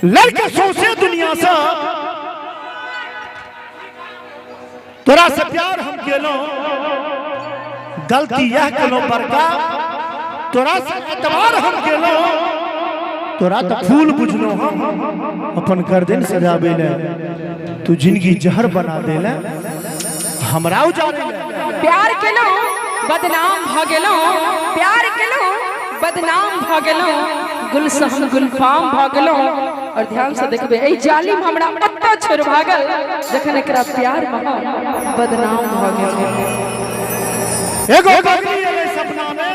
लड़के सौसे दुनिया से तोरा से प्यार हम केलो, गलती यह केलो बड़का, तोरा से एतबार हम केलो, तोरा तो फूल बुझलो हम अपन गर्दन सजाबे ले, तू जिंदगी जहर बना दे ले, हमरा उजाड़े ले। प्यार केलो बदनाम भ गेलो, प्यार केलो बदनाम भ गेलो, गुलशन गुलफाम भ गेलो। और ध्यान से देखबे ए जालिम हमरा अत्ता छोड़ भागल जखन एकरा प्यार में बदनाम भ गेल। एगो पगली एले सपना में,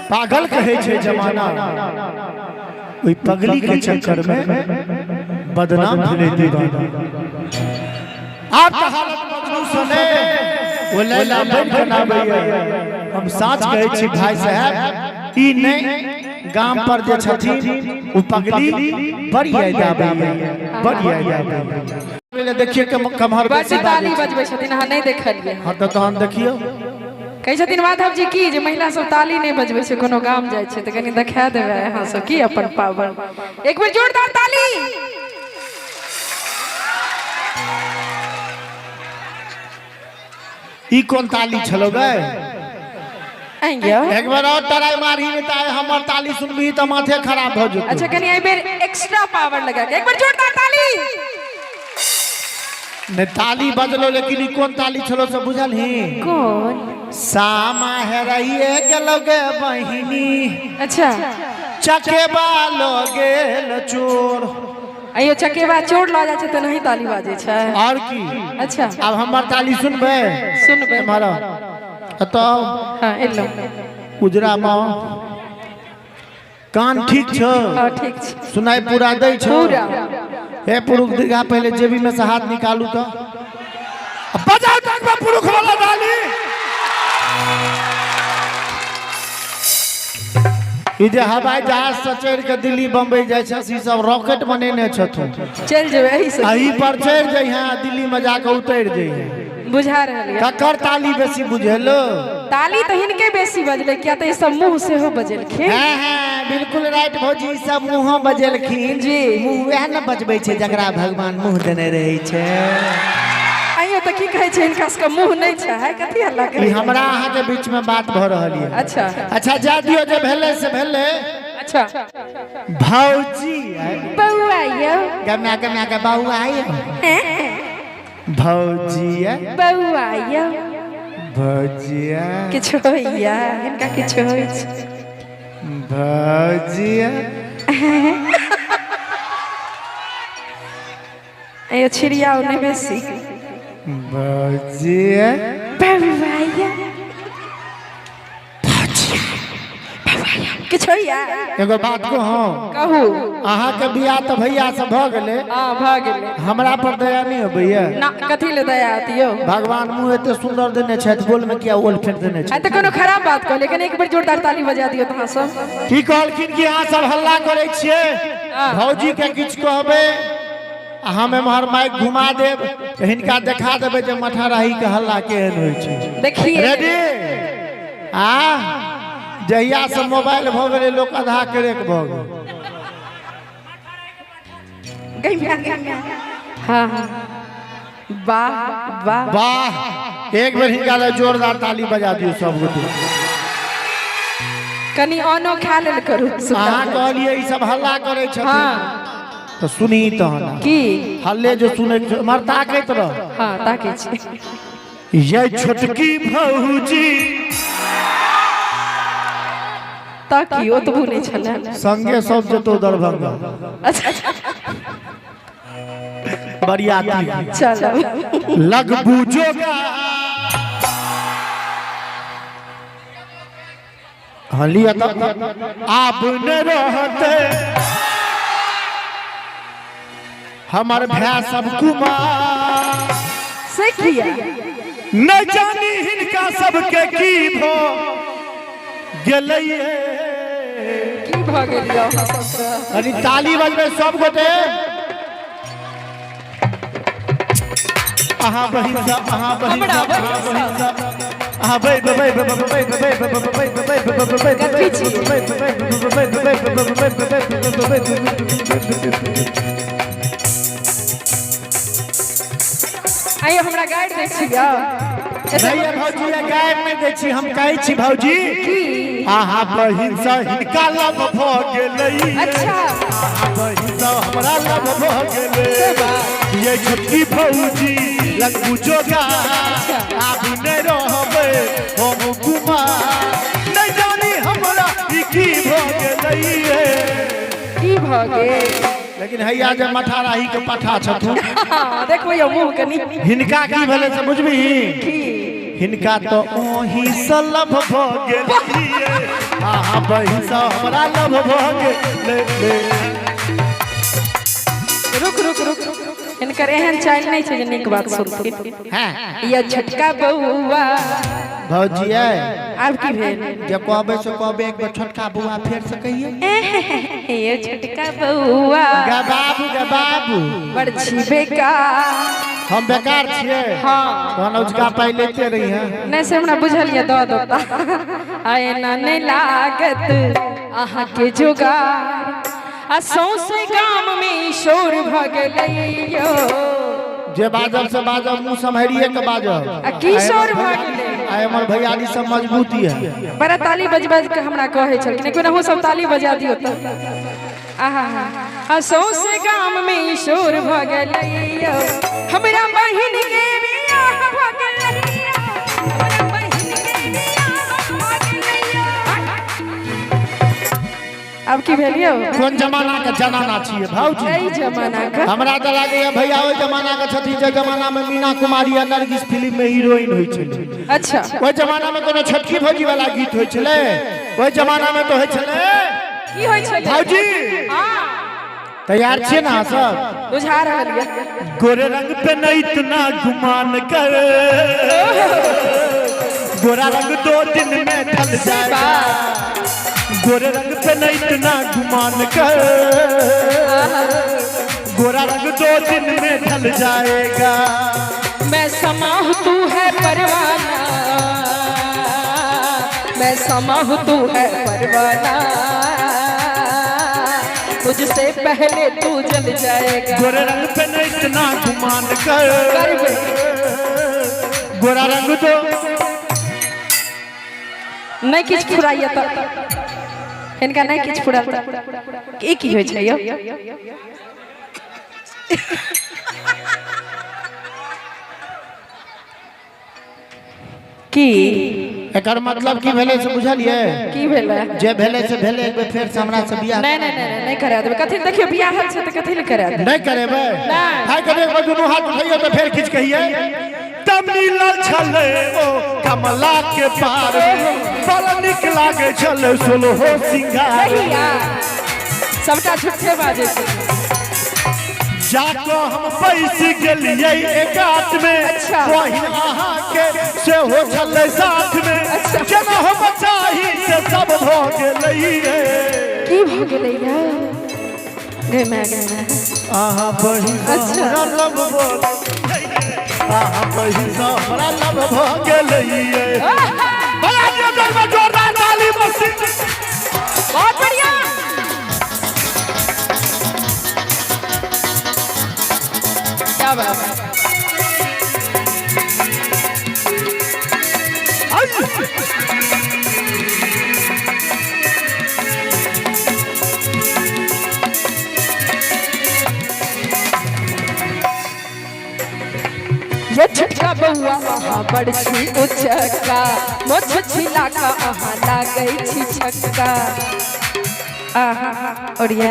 पागल कहे छे जमाना, ओई पगली के चक्कर में बदनाम भेले दीवाना। आप त हालत मजनू सने ओ लैला बन बनाबैया, हम साच कहे छी भाई साहब, ई नहीं गांव पर जे छथी उ पगली बड़ी याद आबैया, बड़ी याद आबैया। पहले देखिए के कमहर बस ताली बजबै छथिन, हां नहीं देखलिए। हां त तहन देखियो कहे छथिन माधव जी की जे महिला सब ताली नहीं बजबै छै, कोनो गाम जाय छै त कनी देखा देबै अहाँ सब की अपन पावर। एक बेर जोरदार ताली। ई कोन ताली छलो गए? एक बार और तराई मारी नहीं त हमर ताली सुनबी त माथे खराब भ जतो। अच्छा कनी ए बेर एक्स्ट्रा पावर लगा के एक बार जोरदार ताली। ने ताली बजलो, लेकिन ई कोन ताली छलो से बुझल ही? कौन? सामा हेराइए गेलोगे बहिनी, अच्छा चकेबा लो गेल चोर। अयो चकेबा चोर ल जाय छै त नहीं ताली बाजे छै और की? अच्छा अब हमर ताली सुनबे? सुनबे मारो तो हां एलो उजरा मां कान ठीक छ? हां ठीक छै, सुनाई पूरा दै छ? पूरा। हे पुरुष दीर्घा पहले जेबी में से हाथ निकालू तो बजाओ तक में पुरुष वाला ताली। ई जे हवाई जहाज से चढ़ के दिल्ली बम्बई जाय छ, सी सब रॉकेट बनेने छथुन, चल जेबै एही से एही पर चढ़ जाइ, हां दिल्ली में जाके उतर जाइ। बुझा रहलिए ककर ताली बेसी बुझेलो? ताली तो हिनके बेसी बजले, क्या तो ई सब मुंह से हो बजलखिन। हां हां बिल्कुल राइट भौजी, सब मुंह बजलखिन जी। मुंह वह न बजबै छै जकरा भगवान मुंह देने रहै छै। आइयो तो की कहे छै इनका सबका मुंह नहीं छै, है कथि हल्ला करे? ई हमरा अहाँ के बीच में बात भ रहल है। अच्छा अच्छा जा दियो, जे भेले से भेले। अच्छा भौजी बउआ यो गम्या गम्या के बउआ आयो, भौजिया बउआ यो भौजिया किछ होइया, इनका किछ होय छै भौजिया। आइयो छिड़िया ने बेसी भौजिया बउआ यो किछ होइया। एगो बात को हम कहू अहाँ के बियाह तो भैया से भ गेले, हां भ गेलै, हमरा पर दया नहीं होइया? ना कथि ले दया आतियो? भगवान मुंह एते सुंदर देने छथि, बोल में क्या ओल फेर देने आ छथि। त कोनो खराब बात कह, लेकिन एक बार जोरदार ताली बजा दियो तहां सब। की कहलखिन कि अहाँ सब हल्ला करे छिए, भौजी के किछ कहबे हम एमहर माइक घुमा देब, हिनका देखा देबे जे मठाराही के हल्ला केहन होय छै। देखिए रेडी? आ जहिया से मोबाइल भ गेलै लोक आधा करेक भ गेल। गैया गैया हां हां वाह वाह वाह, एक बेर हिनका ले जोरदार ताली बजा दियो सब गोटे। कनी अनो खा लेल करू। अहाँ कहलिए ई सब हल्ला करे छथिन, हां तो सुनी तहन की हल्ले जो सुनै मरता कहत रह। हां ताके छी ये छोटकी भौजी ताकि ओ तो भूले छले संगे सब जतो दरभंगा। अच्छा बरियाती चलो लग बूझोगा हलिया तो आप न रहते हमार भैया सब कुमार से किया न जानी हिनका सबके की भो गेलैये। की भ गेलियो सबसे? अरे ताली बजबे सब गोटे। अहाँ बहिन सब, अहाँ बहिन सब, अहाँ बहिन सब, आइए हमरा गाइड दै छियै नहीं भौजी गाइड नहीं दै छी हम कहै छी भौजी आहा बहिन सँ हिनका लब भ गेलै अच्छा आहा बहिन सँ हमरा लब भ गेलै ये छोटकी भौजी लगू जोगा आबू नहीं रहबै हम गुमा नहीं जानी हमरा की भ गेलै की भ गेल लेकिन हैया जे मठाराही के पठा छथुन देखो ये मुंह कनी हिनका की भेलै से बुझबी हिनका तो ओही सँ लब भ गेलिए आहा बहिन सँ हमरा लब भ गेलै रुक रुक रुक इनकर एहन चाल नहीं छै जे नीक बात सुनथिन हां ये छोटका बउआ भौजी आब की भेल जे कहबै से कहबै एक बार छोटका बउआ फेर से कहिए ये छोटका बउआ गे बाबू बड़ छिबे का हम बेकार छिए हां तहन उजका पाई लेते रही हैं नहीं से हमरा बुझलिए द दोता आए ना नहीं लागत आहा के जोगार आ सौसे गाम में शोर भ गेलैयो जे बाजब से बाजब मुंह सम्हरिए के बाजब आ की शोर भ गेलै आय हमर भैयारी सब मजबूती है बड़ा ताली बजबा के हमरा कहै छलखिन कोना हो सब ताली बजा दियो त आहा आ सौसे गाम में शोर भ गेलैयो हमरा बहिन के बियाह भ गेलैयो हमरा बहिन के बियाह भ गेलैयो अब की भेलियो कोन जमाना के जनाना छिए भौजी एई जमाना का हमरा त लागे भैया ओइ जमाना के छथि जे जमाना में मीना कुमारी आ नरगिस फिल्म में हीरोइन होय छलै अच्छा ओइ जमाना में कोनो छोटकी भौजी वाला गीत होय छलै ओइ जमाना में तो होय छलै की होय छलै भौजी हां तैयार छिए ना सब बुझा रहल ये गोरे रंग पे न इतना गुमान कर गोरा रंग 2 दिन में ढल जाएगा गोरे रंग पे न इतना गुमान कर गोरा रंग 2 दिन में ढल जाएगा मैं समा हूँ तू है परवाना मैं समा हूँ तू है परवाना तुझसे पहले तू जल जाएगा गोरे रंग पे न इतना गुमान कर गोरा रंग 2 नहीं किछ फुराइए तो इनका नहीं किछ फुरा की होय छै यो की एकर मतलब की भेले से बुझलिए की भेले जे भेले से भेले एक बेर फेर से हमरा से बियाह नहीं करा देबे कथि देखियो बियाह छै त कथि ले करा देबे नहीं करेबे हाय करे एक बार दुनू हाथ उठाइयो तो फेर खींच कहिए तब नीला छले ओ कमला के पार बड़ निक लागे छले सोलो हो सिंगार सबटा झूठे बाजे छै जाको हम पैस गेलिए एकात में अच्छा। वही आहा के से हो छले साथ में अच्छा। जेना हम चाही से सब भ गेलिए की भ गेलै गे मैं आहा बहिन अच्छा। हमरा लब बोल आहा बहिन हमरा लब भ गेलिए बड़ा जोर में जोरदार ताली बसी बहुत बढ़िया क्या बात है ये छोटका बउआ आहा बड़सी उचका मोछ छिला का आहा लागै छी छक्का आहा और ये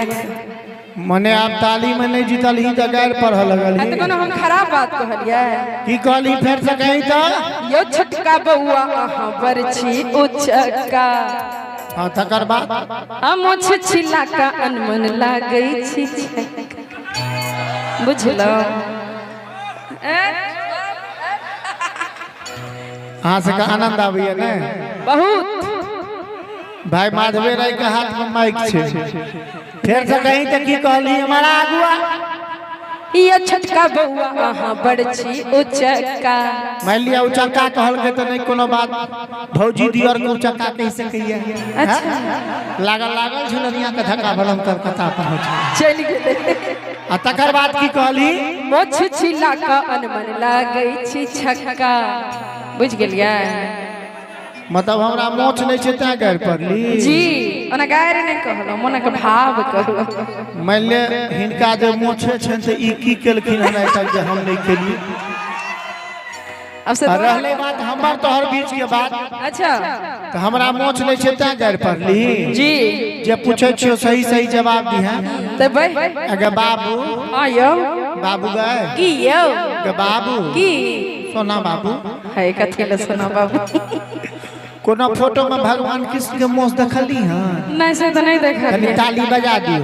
मने आप ताली में नहीं जीतल ही तो गैर पढ़ लगल त कोनो हम खराब बात कहलिए की कहली फेर से कही तो ये छोटका बउआ आहा बड़सी उचका हां तकर बाद आ मोछ छिला का अनमन लागै छी छक्का बुझलो अहाँ से का आनंद आबैया ने बहुत भाई माधवे राय के हाथ में माइक छे फेर से कहीं तो की कहली हमारा अगुआ ये छटका बउआ अहाँ बड़छी उचक्का। मान लिया उचक्का कहल के तो नहीं कोनो बात, भौजी दियर के उचक्का कैसे कहिए? अच्छा लागल लागल झुलनिया के धक्का भलम कलकत्ता पहुंच चल गेले। आ तकर बाद की कहली? मोछ छिला का अनमन लागै छी छक्का। बुझ गेलियै? मतलब हमरा मोछ नहीं छै तै गायर पड़ली जी, ओना गायर नहीं कहलो, मन के भाव कहलो। मान ले हिनका जे मोछे छन से ई की केलखिन हमरा तक जे हम नहीं केली। अब से रहले बात हमर तोहर बीच के बात। अच्छा तो हमरा मोछ नहीं छै तै गायर पड़ली जी। जे पूछे छियो सही सही जवाब दिहे। तब अगे बाबू, हां यो बाबू गए की यो के बाबू की सोना बाबू है कथी ले सोना बाबू? कोनो फोटो में भगवान कृष्ण के मोछ देखली हां? नहीं से तो नहीं देखा। कनी ताली बजा दियो।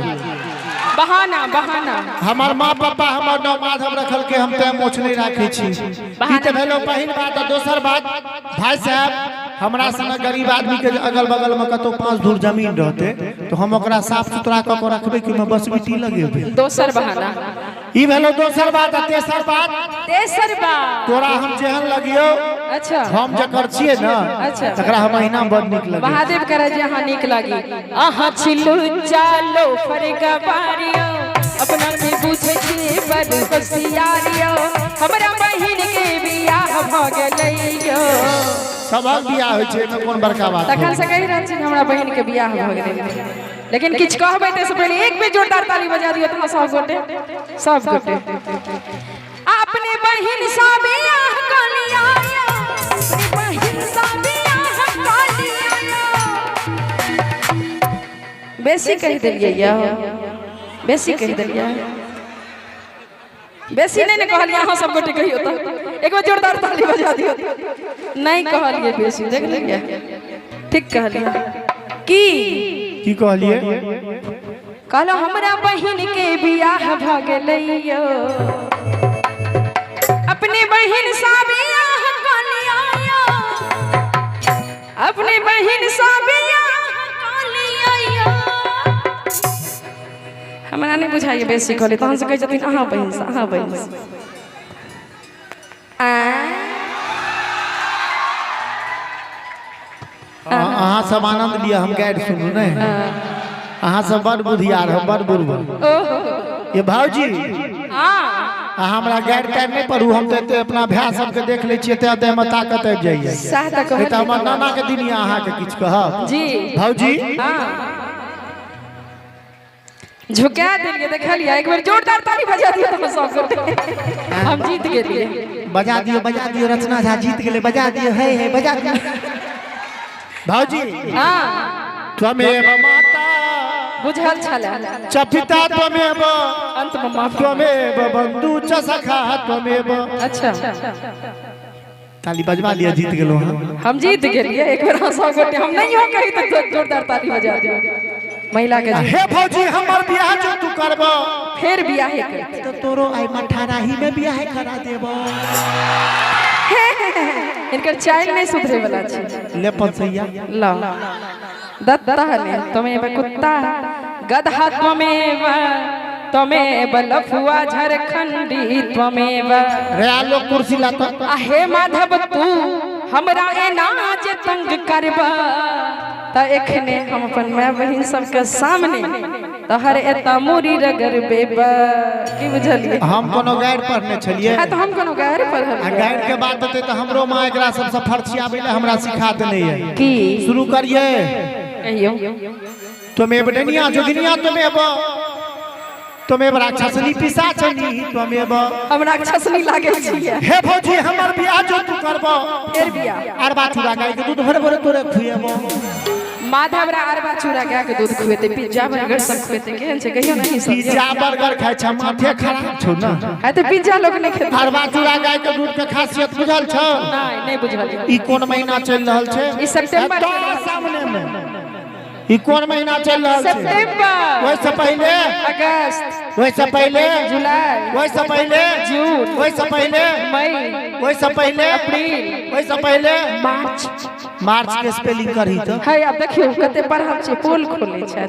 बहाना बहाना। हमार माँ पापा हमार नाम माधव रखल के हम तय मोछ नहीं राखे छी। ई त भेलो पहिल बात। दोसर बात, भाई साहब हमरा संग गरीब आदमी के अगल बगल में कतो 5 धूर जमीन रहते तो हम ओकरा साफ सुथरा क के रखबे कि मैं बस बिटी लगेबे। दोसर बहाना। ई भेलो दोसर बात। तेसर बात, तोरा हम जेहन लगियो अच्छा हम जकर छिए न अच्छा तकरा हम महीना बड़ निक लगे। महादेव करे जे अहाँ निक लागी। अहाँ छिलु चालो फरका बारियो अपना के बुझे छी बड़ होशियारियो। हमरा बहिन के बियाह भ गेलैयो। सबक बियाह होय छै में कोन बड़का बात। तखन से कहि रहल छी हमरा बहिन के बियाह भ गेलै। लेकिन किछ कहबै त से पहले एक बेर जोरदार ताली बजा दियो त सब गोटे सब गोटे। अपने बहिन सा बियाह क लिया, अपने बहिन सा बियाह क लिया। बेसी कहि देलियै या, बेसी कहि देलियै। बेसी नहीं ने कहलिए। अहाँ सब गोटे कहियो त एक बार जोरदार ताली बजा दियो। नहीं कहलिए बेसी, देख लिया ठीक कहलिए। की कहलिए? कहलो हमरा बहिन के बियाह भ गेलैयो, अपने बहिन सा बियाह क लिया, अपने बहिन सा बियाह क लिया। हमरा नहीं बुझाइए बेसी कहले तहन से कह जतिन अहाँ बहिन सा, अहाँ बहिन सा। अहाँ सब आनंद लिया, हम गाइड सुनू ने। अहाँ सब बड़ बुधियार हो, बड़ बुरबक। ये भाऊजी हमरा गाइड टाइम नहीं पढ़ू। हम तो अपना भाई सबके देख ले छिए त देह में ताकत आबि जाइए। सह त कहलिए। त हमर नाना के दिन अहाँ के किछ कहब जी भाऊजी? झुका देलिए देखलिए। एक बार जोरदार ताली बजा दियो त सब गोटे हम जीत गेलिए। बजा दियो रचना झा जीत गेले। बजा दियो हे बजा दियो। भाऊजी त्वमेव माता बुझल छले च पिता त्वमेव अंत में माफ। त्वमेव बंधु च सखा त्वमेव। अच्छा ताली बजवा लिया, जीत गेलो हम जीत गेलिए। एक बार सब गोटे हम नहीं हो कही तो जोरदार ताली बजा दियो। महिला के हे भौजी हमर बियाह जो तू करबो फिर बियाह कर तो तोरो आई मठाराही में बियाह करा देबो। इनकर चाइल्ड नहीं सुधरे वाला छै। लेपन सैया ला दत्ता ने तुम्हें कुत्ता गधा त्वमेव, त्वमेव लफुआ झारखंडी त्वमेव। रे आलो कुर्सी ला तो। हे माधव तू हमरा एना जे तंग करबा त एखने हम अपन माय बहिन सबके सामने तहर एता मूरी रगरबे। की बुझलिए? हम कोनो गाइड पढ़ने छलिए। हां तो हम कोनो गाइड पढ़ल। आ गाइड के बात होते तो हमरो मां एकरा सबसे फर्चियाबे ले हमरा सिखा देने है। की शुरू करिए। कहियो त्वमेव डनिया जोगिनिया त्वमेव, त्वमेव राक्षसनी पिशाचनी त्वमेव। हम राक्षसनी लागे छिए। हे भौजी हमर बियाह जो तू करबो फिर बियाह अरबा चूड़ा गाय के दूध भर भर तोरे खुएबो। माधव रा अरबा चूड़ा गाय के दूध खुएते, पिज्जा बर्गर सब खुएते। केहन छै कहियो नहीं सब? पिज्जा बर्गर खाय छ माथे खराब छौ ना। है तो पिज्जा लोग नहीं खेते। अरबा चूड़ा गाय के दूध के खासियत बुझल छ? नहीं बुझल। ई कोन महीना चल रहल छै? ई सितंबर सामने में। ई कोन महीना चल रहल छै? सितंबर। ओइ से पहले अगस्त, ओइ से पहले जुलाई, ओइ से पहले जून, ओइ से पहले मई, ओइ से पहले अप्रैल, ओइ से पहले मार्च, मार्च के स्पेलिंग करही तो है अब देखियो कते पढ़ल छै पोल खोले छै।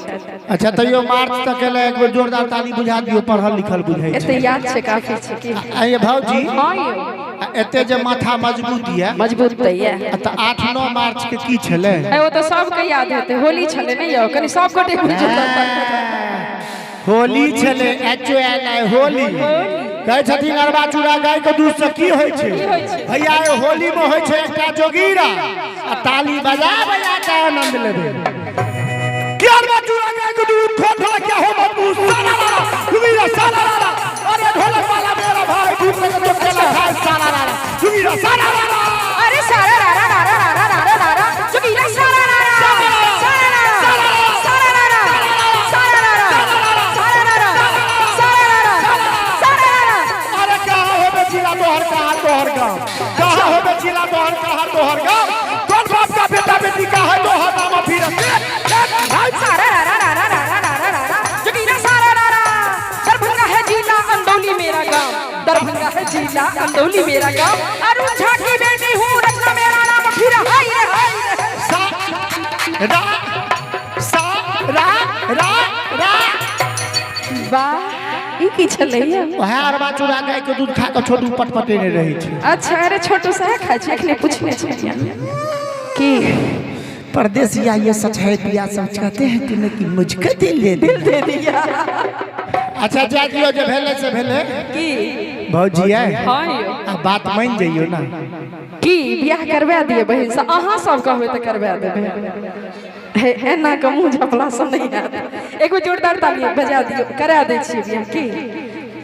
अच्छा तैयो मार्च तक के एक बेर जोरदार ताली बुझा दियो, पढ़ल लिखल बुझाई छै। एते याद छै काफी छै की। आइए भौजी हां यौ एते जे माथा मजबूत ये मजबूत त ये त 8-9 मार्च के की छले? है वो तो सबके याद हेतै, होली छले नै यौ, कनी सब गोटे होली छले, HOLI होली कहै छथिन अरबा चूड़ा गाय के दूध से की होय छै भैया? होली में होय छै एकटा जोगीरा आ ताली बजा बजा के आनंद लेबे। की अरबा चूड़ा गाय के दूध खोखला क्या हो बाबू साला ला जोगीरा साला ला, अरे ढोलक वाला मेरा भाई दूध में तो खेला खाए साला ला जोगीरा साला ला, अरे सारा रा रा रा रा रा रा रा रा जोगीरा साला ला साला ला साला ला साला ला साला ला साला ला साला ला। अरे कहां हो बेचिला तोहर तोहर गांव, कहां हो बेचिला तोहर गांव, कौन बाप का बेटा बेटी का है तोहर नाम फिर सारा रा रा रा रा रा रा रा जोगीरा सारा रा रा। दरभंगा है जिला अंदौली मेरा गांव, दरभंगा है जिला अंदौली मेरा गांव, अरुण झा की बेटी हूं रत्ना मेरा नाम फिर हाय रे हाय रे रा सा रा रा रा। वाह ई की छलैया? वह अरबा चूड़ा गाय के दूध खा के छोटू पटपटे ने रही छै। अच्छा अरे छोटू सा खाय छै, एखने पूछने छै की परदेसिया ये सच है पिया सच कहते हैं तूने कि मुझको दिल दे दिया। अच्छा जा दियो जे भेले से भेले की भौजी है हां यो अब बात मान जइयो ना की बियाह करवा दिए बहिन से, अहाँ सब कहबे त करवा देबे। हे एना के मुंह झपला से नहीं आत। एगो जोरदार ताली बजा दियो, करा दे छी बियाह की।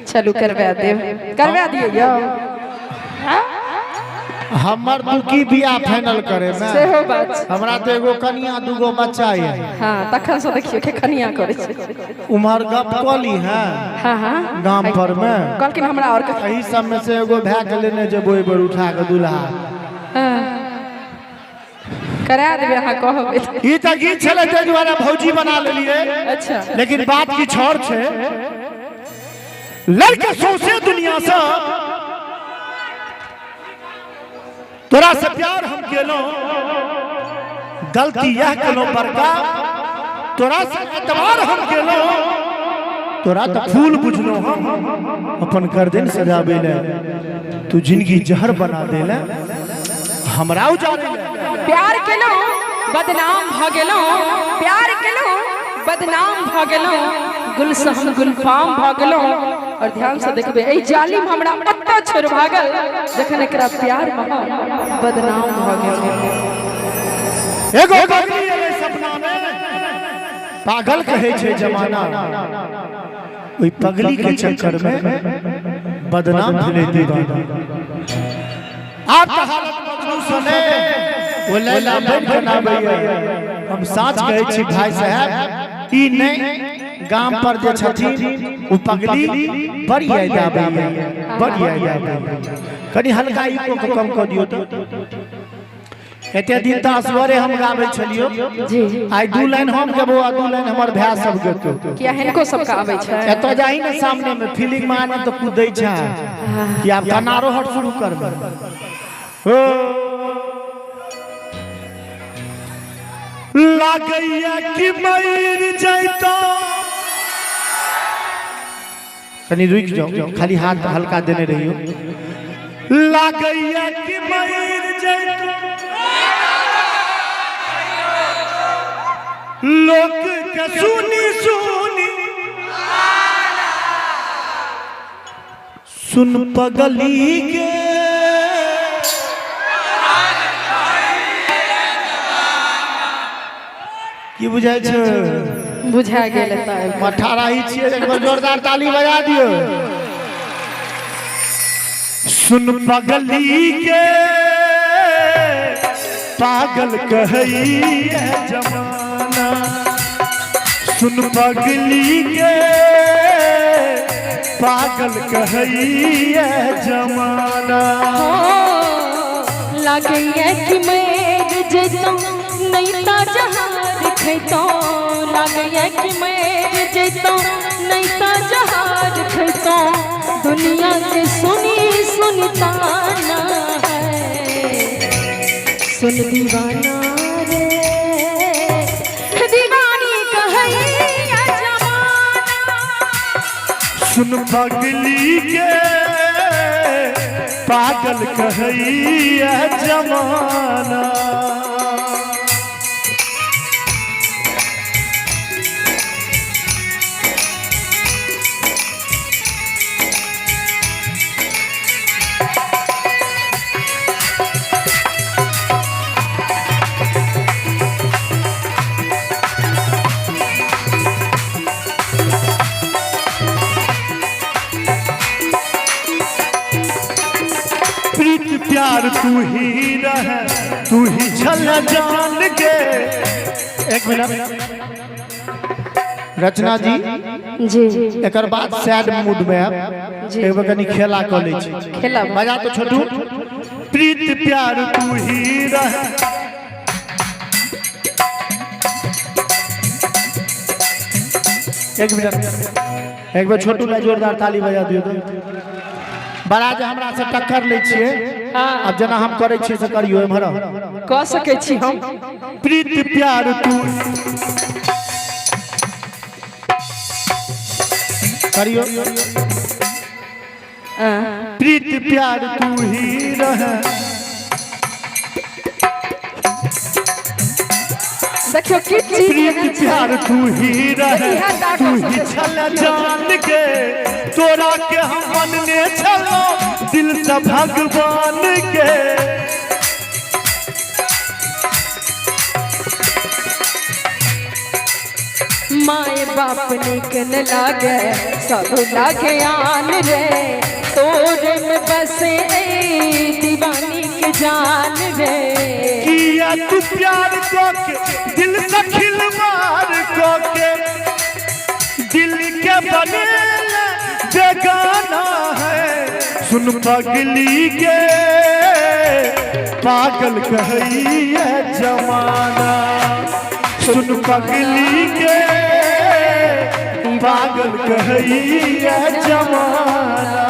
चलू करवा देब, करवा दियो यो। हमर दुकी बियाह फाइनल करे में सेहो बात हमरा तो एगो कनिया दूगो बच्चा है। हां तखन से देखियो के कनिया करे छै उमर गप कली है। हां हां गांव पर में कहलकिन हमरा और एही सब में से एगो भै के लेने जेबो एक बार उठा के दूल्हा। हां करा देबे अहाँ कहबे। ई त गीत छले ते द्वारा भौजी बना लेलिए। अच्छा लेकिन बात की छोर छे लड़के सौसे दुनिया से तोरा से प्यार हम केलो, गलती यह केलो बड़का, तोरा से एतबार हम केलो, तोरा तो फूल बुझलो हम अपन गर्दन सजाबे ले, तू जिंदगी जहर बना देले हमरा उजाड़े ले। प्यार केलो बदनाम भ गेलो, प्यार केलो बदनाम भ गेलो, गुलशन गुलफाम भ गेलो। और ध्यान से देखबे ए जालिम हमरा अत्ता छोड़ भागल जखन एकरा प्यार में बदनाम भ गेल। एगो पगली एले सपना में, पागल कहे छे जमाना, ओई पगली के चक्कर में बदनाम भेले दीवाना। आप त हालत मजनू सने वो लैला बन बनाबैया। हम साच कहे छी भाई साहब ई नहीं गांव पर जे छथिन उ पगली बड़ी याद आबैया, बड़ी याद आबैया। कनी हल्का ई को कम कर दियो तो एते दिन त असवरे हम गाबै छलियो जी। आई दू लाइन हम गेबो आ दू लाइन हमर भाई सब गेतो। किया हिनको सब का आबै छै? एतो जाई न सामने में फीलिंग में आना तो कूदै छै कि आप गानारो हट शुरू करबे। हो लागैया कि मर जैतो, कनी रुक जाओ, खाली हाथ हल्का देने रहियो। लागैया कि मर जैतो, लोक के सुनी सुनी सुन पगली के की बुझाय छै? बुझा गेल त मठारा ही छिए, एक बार जोरदार ताली बजा दियो। सुन पगली के पागल कहई है जमाना, सुन पगली के पागल कहई है जमाना। लागैया कि मेर जैतो नैता जहां दिखैतो, लागैया कि मेर जैतो नैता जहां दिखैतो, दुनिया के सुनी सुनताना है सुन दीवाना सुन पगली के पागल कहैया जमाना। प्यार तू ही रह, तू ही छल जान के। एक मिनट रचना जी एक बाद सैड मूड में एक कनी खेला कर ले छी। खेला बजा तो छोटू। प्रीत प्यार तू ही रह, एक मिनट एक बार छोटू ला जोरदार ताली बजा दियो तो। बड़ा जे हमरा से टक्कर ले छिए, अब जना हम करे छिए से करियो एमहर क सके छी हम। प्रीत प्यार तू करियो। प्रीत प्यार तू ही रह, देखियो कि प्रीत प्यार तू ही रह, तू ही छल जान के। तोरा के हम मनने छलो दिल से भगवान के। माए बाप निक न लागे सब लागे आन रे। तोरे में बसे दीवानी के जान रे। किया तू प्यार को के दिल से खिलवाड़ को के, दिल के बने बेगाना है। सुन पगली के पागल कहैया जमाना। सुन पगली के पागल कहैया जमाना।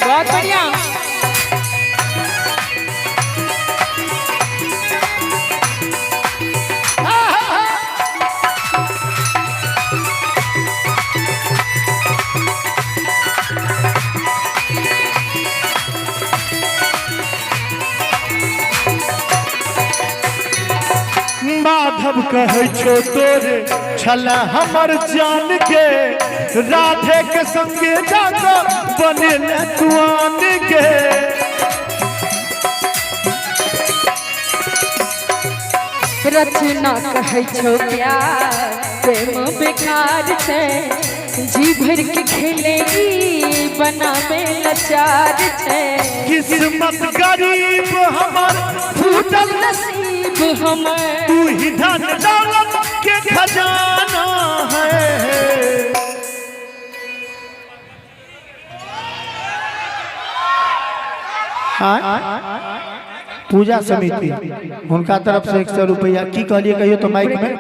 बहुत बढ़िया। माधव कहे छो तोरे छला हमर जान के। राधे के संगे जाको बने तुआन के। रचना कहे छो प्यार प्रेम बेकार छे। जी भर के खेलेगी बनावे लाचार छे। किस्मत गरीब हमर फूटल नसीब हमर। तू ही धन दौलत के खजाना है। पूजा समिति उनका तरफ से 100 रुपया की कहलिए कहियो तो माइक में।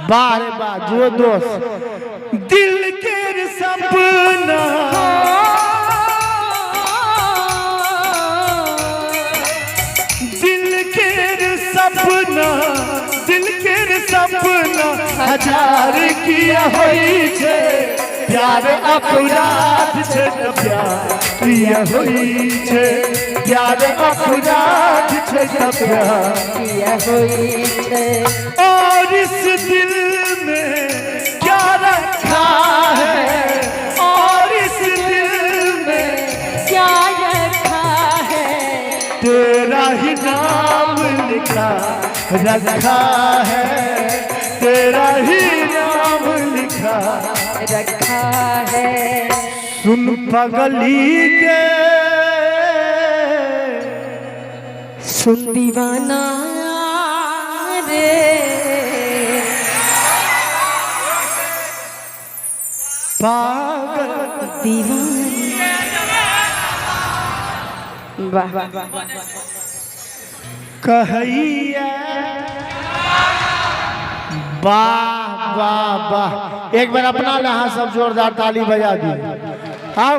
बारे बा जो दोस्त दिल के सपना। दिल के सपना, दिल के सपना हजार किया होई छे। प्यार अपराध छे न प्यार किया होई छे। प्यार अपराध छे न प्यार किया होई छे। और इस दिल में क्या रखा है, और इस दिल में क्या रखा है। तेरा ही नाम लिखा रखा है। तेरा ही नाम लिखा रखा है। सुन पगली के सुन दीवाना रे। पागल दीवाना। वाह कहैया। वाह वाह वाह। एक बार अपना लहा सब जोरदार ताली बजा दी। आओ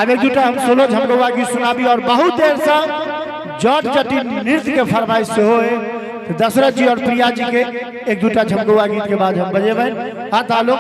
अब एक दूटा हम सोलो झमकवा गीत सुनाबी और बहुत देर से जट जटिन नृत्य के फरमाइश से होए तो दशरथ जी और प्रिया जी के एक दूटा झमकवा गीत के बाद हम बजेबे हाथ आलो।